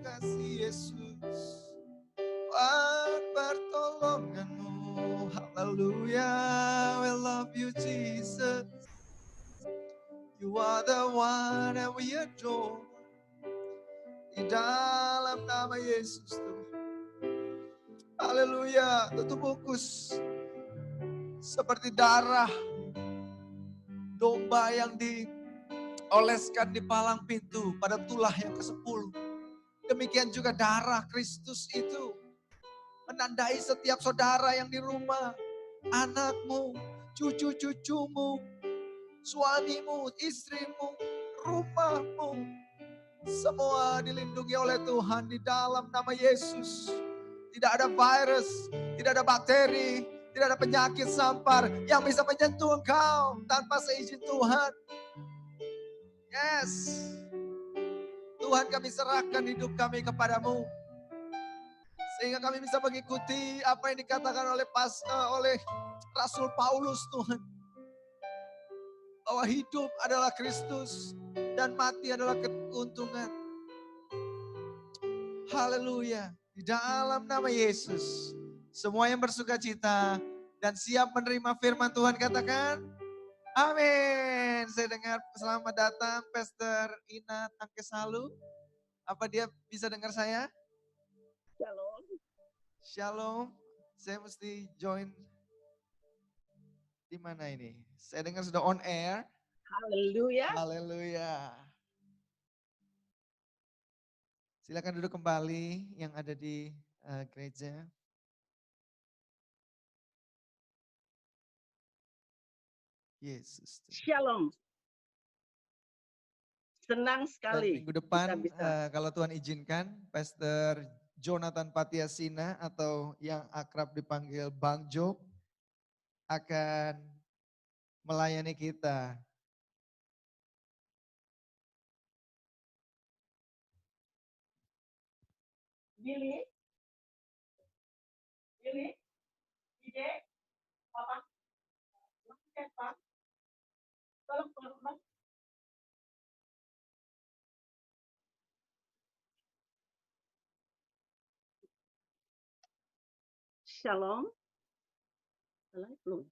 kasih Yesus, buat pertolonganmu. Haleluya, we love you Jesus. You are the one that we adore. Di dalam nama Yesus Tuhan. Haleluya, tutup fokus. Seperti darah domba yang dioleskan di palang pintu pada tulah yang ke-10. Demikian juga darah Kristus itu menandai setiap saudara yang di rumah, anakmu, cucu-cucumu, suamimu, istrimu, rumahmu. Semua dilindungi oleh Tuhan di dalam nama Yesus. Tidak ada virus, tidak ada bakteri, tidak ada penyakit sampar yang bisa menyentuh engkau tanpa seizin Tuhan. Yes. Tuhan, kami serahkan hidup kami kepadamu. Sehingga kami bisa mengikuti apa yang dikatakan oleh Rasul Paulus, Tuhan. Bahwa hidup adalah Kristus dan mati adalah keuntungan. Haleluya. Di dalam nama Yesus. Semua yang bersuka cita dan siap menerima firman Tuhan katakan, amin. Saya dengar selamat datang Pastor Ina Tangkesalu. Apa dia bisa dengar saya? Shalom. Shalom. Saya mesti join di mana ini? Saya dengar sudah on air. Haleluya. Haleluya. Silakan duduk kembali yang ada di gereja. Yesus. Shalom. Senang Dan sekali minggu depan kita bisa. kalau Tuhan izinkan, Pastor Jonathan Patiasina atau yang akrab dipanggil Bang Jo akan melayani kita. Billy, Ide, Papa, Pak, tolong. Shalom. Belum.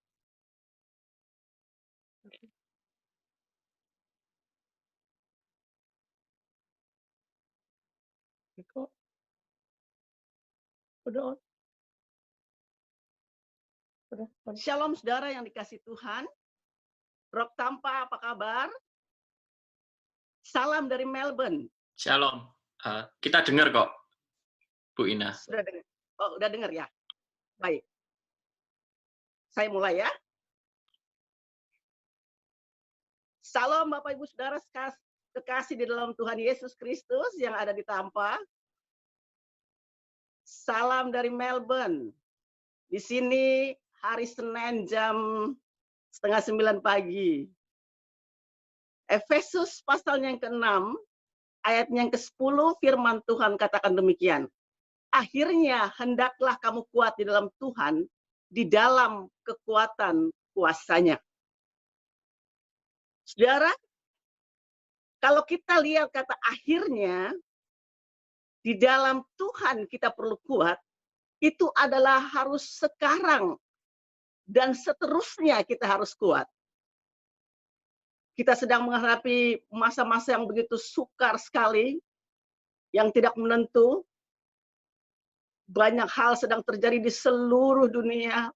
Kok udah. Shalom saudara yang dikasih Tuhan. Rock Tampa, apa kabar? Salam dari Melbourne. Shalom. Kita dengar kok, Bu Ina. Sudah dengar? Oh, udah dengar ya? Baik. Saya mulai ya. Salam Bapak Ibu Saudara kekasih di dalam Tuhan Yesus Kristus yang ada di Tampa. Salam dari Melbourne. Di sini hari Senin jam 8:30 pagi. Efesus pasalnya yang ke-6, ayatnya yang ke-10, firman Tuhan katakan demikian. Akhirnya hendaklah kamu kuat di dalam Tuhan, di dalam kekuatan kuasa-Nya. Saudara, kalau kita lihat kata akhirnya, di dalam Tuhan kita perlu kuat, itu adalah harus sekarang dan seterusnya kita harus kuat. Kita sedang menghadapi masa-masa yang begitu sukar sekali, yang tidak menentu. Banyak hal sedang terjadi di seluruh dunia.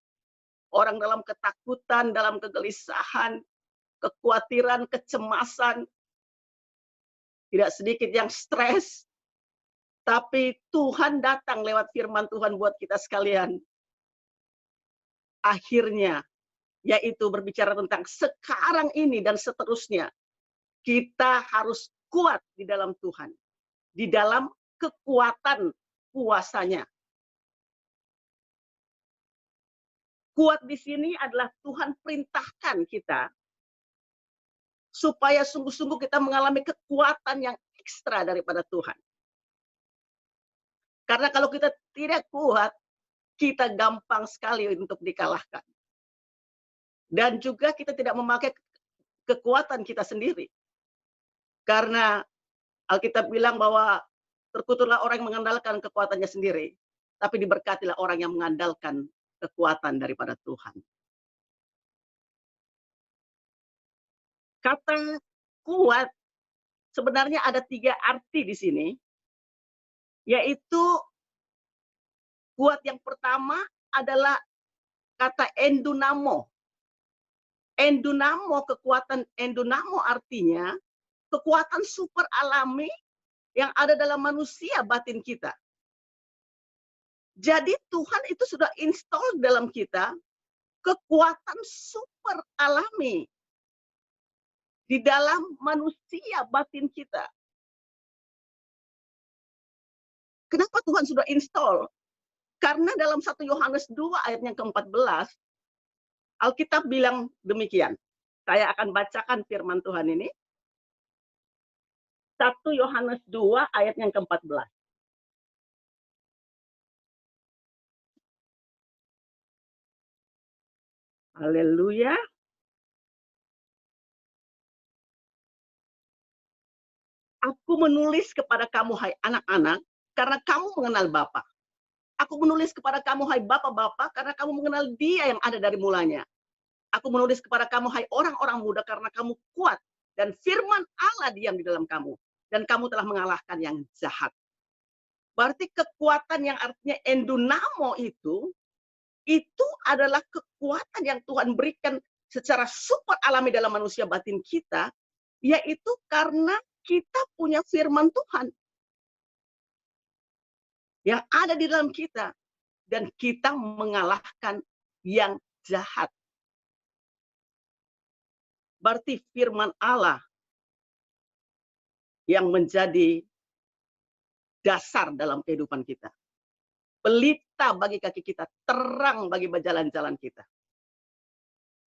Orang dalam ketakutan, dalam kegelisahan, kekhawatiran, kecemasan. Tidak sedikit yang stres. Tapi Tuhan datang lewat firman Tuhan buat kita sekalian. Akhirnya, yaitu berbicara tentang sekarang ini dan seterusnya. Kita harus kuat di dalam Tuhan. Di dalam kekuatan kuasa-Nya. Kuat di sini adalah Tuhan perintahkan kita supaya sungguh-sungguh kita mengalami kekuatan yang ekstra daripada Tuhan. Karena kalau kita tidak kuat, kita gampang sekali untuk dikalahkan. Dan juga kita tidak memakai kekuatan kita sendiri. Karena Alkitab bilang bahwa terkutuklah orang yang mengandalkan kekuatannya sendiri, tapi diberkatilah orang yang mengandalkan kekuatan daripada Tuhan. Kata kuat sebenarnya ada 3 arti di sini, yaitu kuat yang pertama adalah kata endunamo. Endunamo, kekuatan endunamo artinya kekuatan super alami yang ada dalam manusia batin kita. Jadi Tuhan itu sudah install dalam kita kekuatan super alami di dalam manusia batin kita. Kenapa Tuhan sudah install? Karena dalam 1 Yohanes 2 ayat yang ke-14, Alkitab bilang demikian. Saya akan bacakan firman Tuhan ini. 1 Yohanes 2 ayat yang ke-14. Haleluya. Aku menulis kepada kamu, hai anak-anak, karena kamu mengenal Bapa. Aku menulis kepada kamu, hai bapak-bapak, karena kamu mengenal Dia yang ada dari mulanya. Aku menulis kepada kamu, hai orang-orang muda, karena kamu kuat. Dan firman Allah diam di dalam kamu. Dan kamu telah mengalahkan yang jahat. Berarti kekuatan yang artinya endunamo itu adalah kekuatan yang Tuhan berikan secara super alami dalam manusia batin kita, yaitu karena kita punya firman Tuhan yang ada di dalam kita, dan kita mengalahkan yang jahat. Berarti firman Allah yang menjadi dasar dalam kehidupan kita. Pelita bagi kaki kita, terang bagi jalan-jalan kita.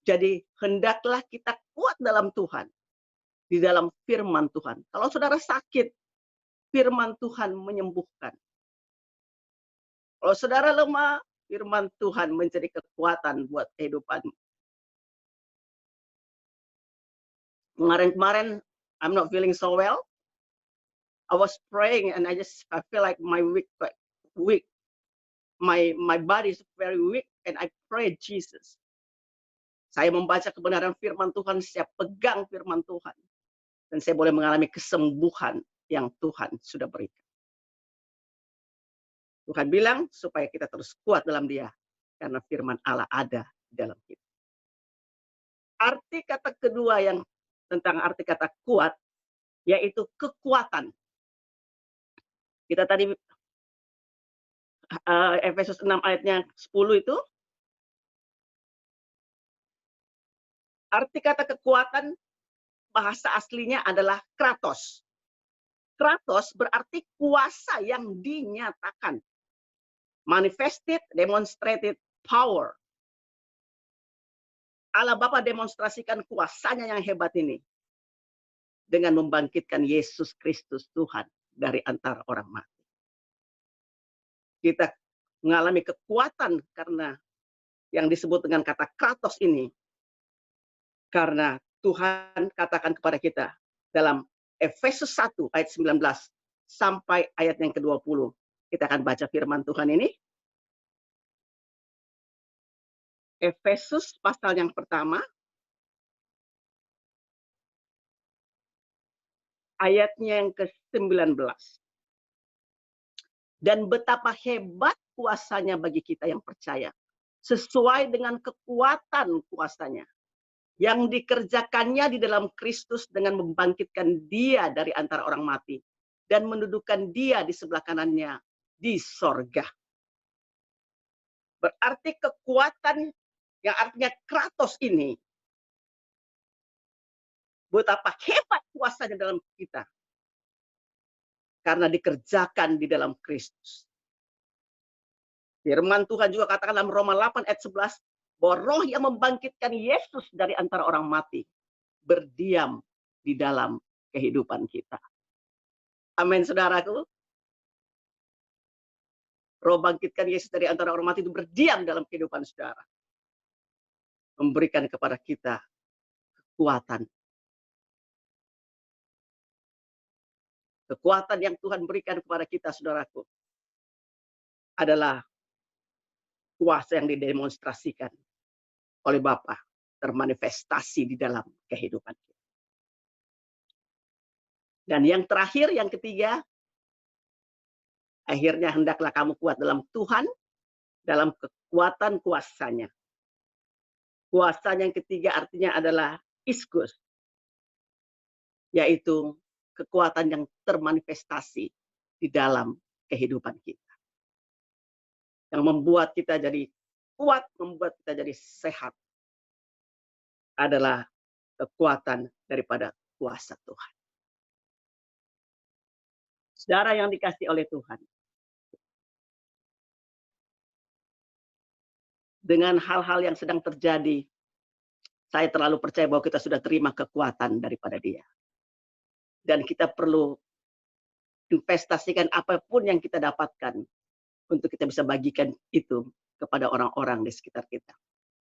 Jadi hendaklah kita kuat dalam Tuhan, di dalam firman Tuhan. Kalau saudara sakit, firman Tuhan menyembuhkan. Kalau saudara lemah, firman Tuhan menjadi kekuatan buat kehidupanmu. Kemarin-kemarin, I'm not feeling so well. I was praying and I feel like my weak. My body is very weak and I pray Jesus. Saya membaca kebenaran firman Tuhan, saya pegang firman Tuhan. Dan saya boleh mengalami kesembuhan yang Tuhan sudah berikan. Tuhan bilang supaya kita terus kuat dalam Dia. Karena firman Allah ada di dalam kita. Arti kata kedua yang tentang arti kata kuat, yaitu kekuatan. Kita tadi Efesus 6 ayatnya 10 itu, arti kata kekuatan bahasa aslinya adalah kratos. Kratos berarti kuasa yang dinyatakan. Manifested, demonstrated power. Allah Bapa demonstrasikan kuasanya yang hebat ini dengan membangkitkan Yesus Kristus Tuhan dari antara orang mati. Kita mengalami kekuatan karena yang disebut dengan kata kratos ini. Karena Tuhan katakan kepada kita dalam Efesus 1 ayat 19 sampai ayat yang ke-20. Kita akan baca firman Tuhan ini. Efesus pasal yang pertama. Ayatnya yang ke-19. Dan betapa hebat kuasanya bagi kita yang percaya. Sesuai dengan kekuatan kuasanya. Yang dikerjakannya di dalam Kristus dengan membangkitkan Dia dari antara orang mati. Dan mendudukan Dia di sebelah kanannya di sorga. Berarti kekuatan yang artinya kratos ini. Betapa hebat kuasanya dalam kita. Karena dikerjakan di dalam Kristus. Firman Tuhan juga katakan dalam Roma 8 ayat 11, bahwa roh yang membangkitkan Yesus dari antara orang mati, berdiam di dalam kehidupan kita. Amin, saudaraku. Roh bangkitkan Yesus dari antara orang mati itu berdiam dalam kehidupan saudara. Memberikan kepada kita kekuatan. Kekuatan yang Tuhan berikan kepada kita, saudaraku, adalah kuasa yang didemonstrasikan oleh Bapa, termanifestasi di dalam kehidupan kita. Dan yang terakhir, yang ketiga, akhirnya hendaklah kamu kuat dalam Tuhan, dalam kekuatan kuasanya. Kuasanya yang ketiga artinya adalah iskus, yaitu kekuatan yang termanifestasi di dalam kehidupan kita. Yang membuat kita jadi kuat, membuat kita jadi sehat, adalah kekuatan daripada kuasa Tuhan. Saudara yang dikasihi oleh Tuhan, dengan hal-hal yang sedang terjadi, saya terlalu percaya bahwa kita sudah terima kekuatan daripada Dia. Dan kita perlu investasikan apapun yang kita dapatkan untuk kita bisa bagikan itu kepada orang-orang di sekitar kita.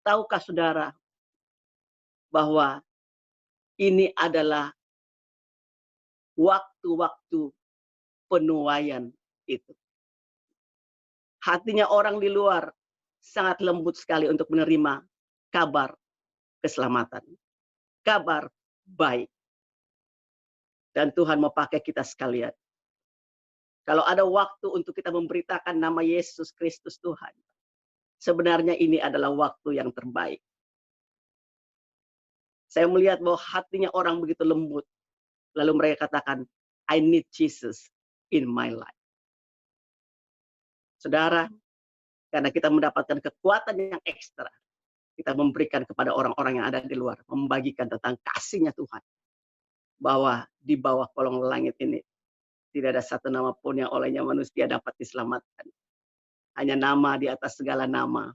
Tahukah saudara bahwa ini adalah waktu-waktu penuaian itu. Hatinya orang di luar sangat lembut sekali untuk menerima kabar keselamatan, kabar baik. Dan Tuhan mau pakai kita sekalian. Kalau ada waktu untuk kita memberitakan nama Yesus Kristus Tuhan, sebenarnya ini adalah waktu yang terbaik. Saya melihat bahwa hatinya orang begitu lembut. Lalu mereka katakan, I need Jesus in my life. Saudara, karena kita mendapatkan kekuatan yang ekstra, kita memberikan kepada orang-orang yang ada di luar, membagikan tentang kasih-Nya Tuhan. Bahwa di bawah kolong langit ini, tidak ada satu nama pun yang olehnya manusia dapat diselamatkan. Hanya nama di atas segala nama,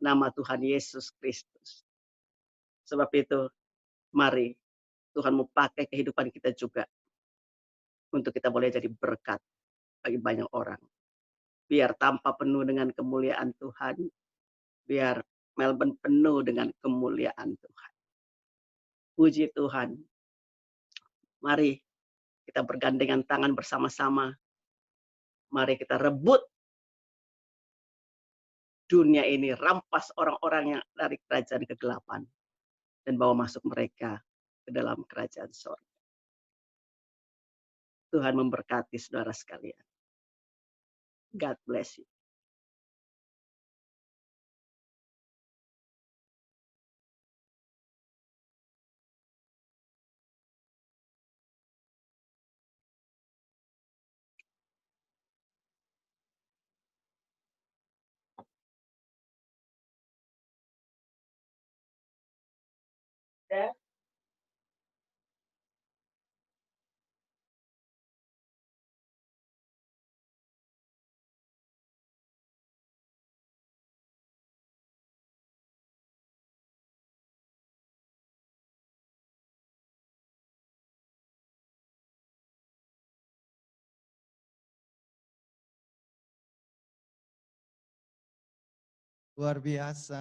nama Tuhan Yesus Kristus. Sebab itu, mari Tuhan mau pakai kehidupan kita juga untuk kita boleh jadi berkat bagi banyak orang. Biar tampak penuh dengan kemuliaan Tuhan, biar Melbourne penuh dengan kemuliaan Tuhan. Puji Tuhan. Mari kita bergandengan tangan bersama-sama. Mari kita rebut dunia ini, rampas orang-orang yang dari kerajaan kegelapan dan bawa masuk mereka ke dalam kerajaan surga. Tuhan memberkati saudara sekalian. God bless you. Ya. Luar biasa.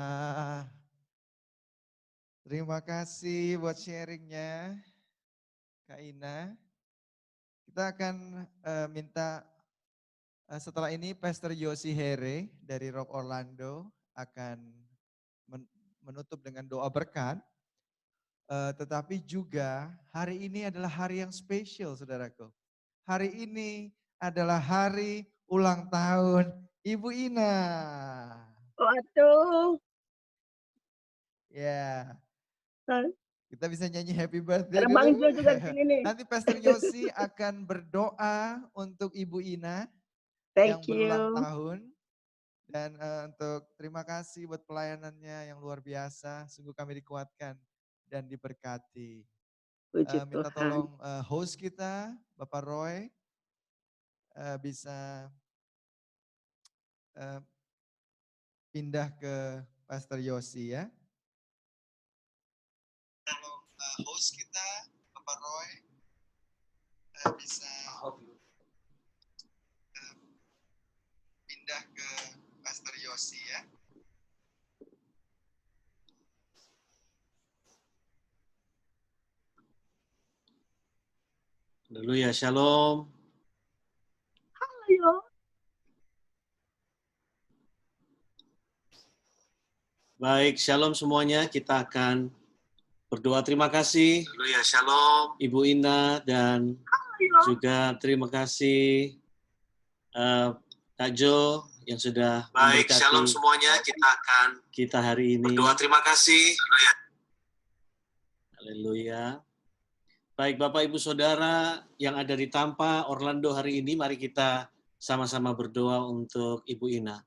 Terima kasih buat sharingnya, Kak Ina. Kita akan minta setelah ini Pastor Yosi Here dari Rock Orlando akan menutup dengan doa berkat. Tetapi juga hari ini adalah hari yang spesial, saudaraku. Hari ini adalah hari ulang tahun Ibu Ina. Waduh. Ya. Kita bisa nyanyi happy birthday Ada dulu. Bang Jo juga di sini nih. Nanti Pastor Yosi akan berdoa untuk Ibu Ina yang Thank berulang you. tahun. Dan untuk terima kasih buat pelayanannya yang luar biasa. Sungguh kami dikuatkan dan diberkati. Puji Minta Tuhan. tolong host kita, Bapak Roy, bisa pindah ke Pastor Yosi ya. Tolong host kita, Bapak Roy, bisa pindah ke Pastor Yosi ya. Dulu ya, shalom. Halo. Baik, shalom semuanya. Kita akan berdoa terima kasih. Dulu ya, shalom. Ibu Ina dan juga terima kasih Kak Jo yang sudah Baik, memberkati shalom semuanya. kita hari ini. Berdoa terima kasih. Haleluya. Baik Bapak Ibu Saudara yang ada di Tampa, Orlando hari ini, mari kita sama-sama berdoa untuk Ibu Ina.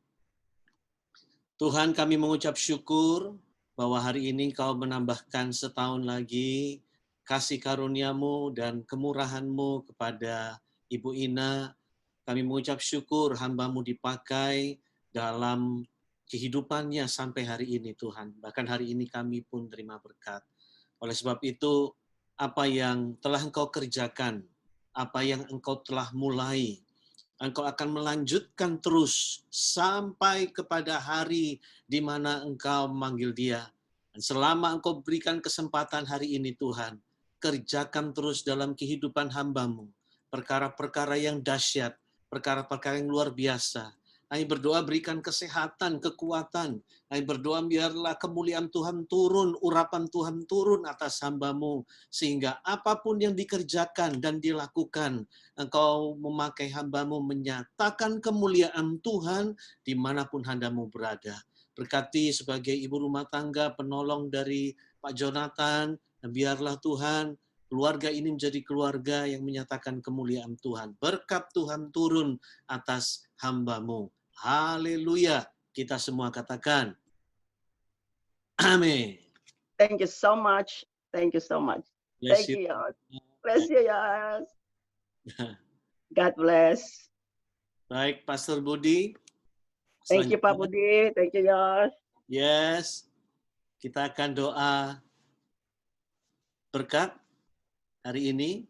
Tuhan, kami mengucap syukur bahwa hari ini Kau menambahkan setahun lagi kasih karunia-Mu dan kemurahan-Mu kepada Ibu Ina. Kami mengucap syukur hamba-Mu dipakai dalam kehidupannya sampai hari ini Tuhan. Bahkan hari ini kami pun terima berkat. Oleh sebab itu, apa yang telah Engkau kerjakan, apa yang Engkau telah mulai, Engkau akan melanjutkan terus sampai kepada hari di mana Engkau memanggil dia. Dan selama Engkau berikan kesempatan hari ini Tuhan, kerjakan terus dalam kehidupan hamba-Mu, perkara-perkara yang dahsyat, perkara-perkara yang luar biasa. Kami berdoa berikan kesehatan, kekuatan. Kami berdoa biarlah kemuliaan Tuhan turun, urapan Tuhan turun atas hamba-Mu. Sehingga apapun yang dikerjakan dan dilakukan, Engkau memakai hamba-Mu menyatakan kemuliaan Tuhan dimanapun hamba-Mu berada. Berkati sebagai ibu rumah tangga, penolong dari Pak Jonathan, dan biarlah Tuhan, keluarga ini menjadi keluarga yang menyatakan kemuliaan Tuhan. Berkat Tuhan turun atas hamba-Mu. Haleluya. Kita semua katakan, amin. Thank you so much. Thank you so much. Bless Thank you. you, Yos. Bless you, Yos. God bless. Baik, Pastor Budi. Thank you, Pak Selanjutnya, Budi. Thank you, Yos. yes, kita akan doa berkat hari ini.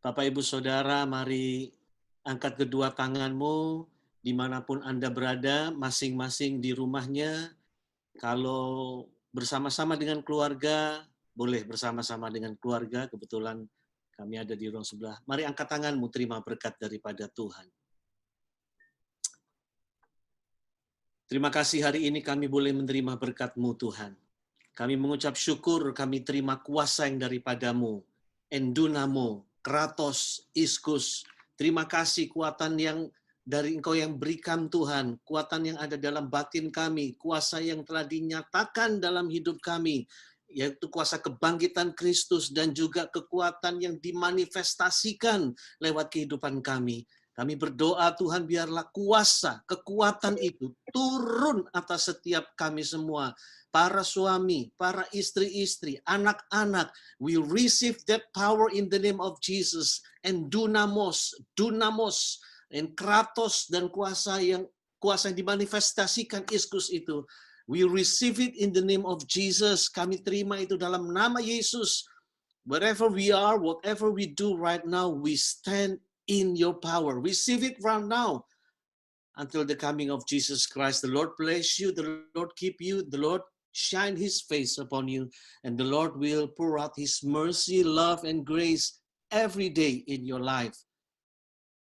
Bapak Ibu Saudara, mari angkat kedua tanganmu dimanapun Anda berada, masing-masing di rumahnya. Kalau bersama-sama dengan keluarga, boleh bersama-sama dengan keluarga. Kebetulan kami ada di ruang sebelah. Mari angkat tanganmu, terima berkat daripada Tuhan. Terima kasih hari ini kami boleh menerima berkat-Mu Tuhan. Kami mengucap syukur, kami terima kuasa yang daripada-Mu. Endunamo, Kratos, Iskus. Terima kasih kuatan yang dari Engkau yang berikan Tuhan. Kuatan yang ada dalam batin kami. Kuasa yang telah dinyatakan dalam hidup kami. Yaitu kuasa kebangkitan Kristus dan juga kekuatan yang dimanifestasikan lewat kehidupan kami. Kami berdoa Tuhan biarlah kuasa, kekuatan itu turun atas setiap kami semua. Para suami, para istri-istri, anak-anak, we receive that power in the name of Jesus. And dunamos, and kratos dan kuasa yang dimanifestasikan Iskus itu. We receive it in the name of Jesus. Kami terima itu dalam nama Yesus. Wherever we are, whatever we do right now, we stand in your power. Receive it right now until the coming of Jesus Christ. The Lord bless you, the Lord keep you, the Lord shine his face upon you, and the Lord will pour out his mercy, love, and grace every day in your life.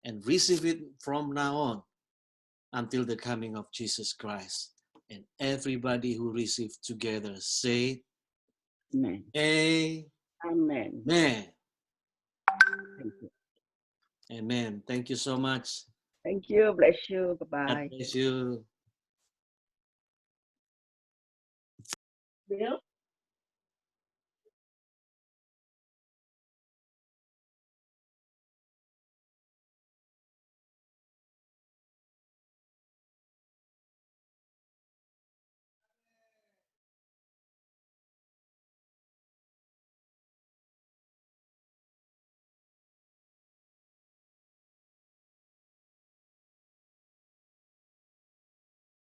And receive it from now on until the coming of Jesus Christ. And everybody who receive together say, Amen. Amen. Amen. Thank you. Amen. Thank you so much. Thank you. Bless you. God Bye-bye. bless you. Bill?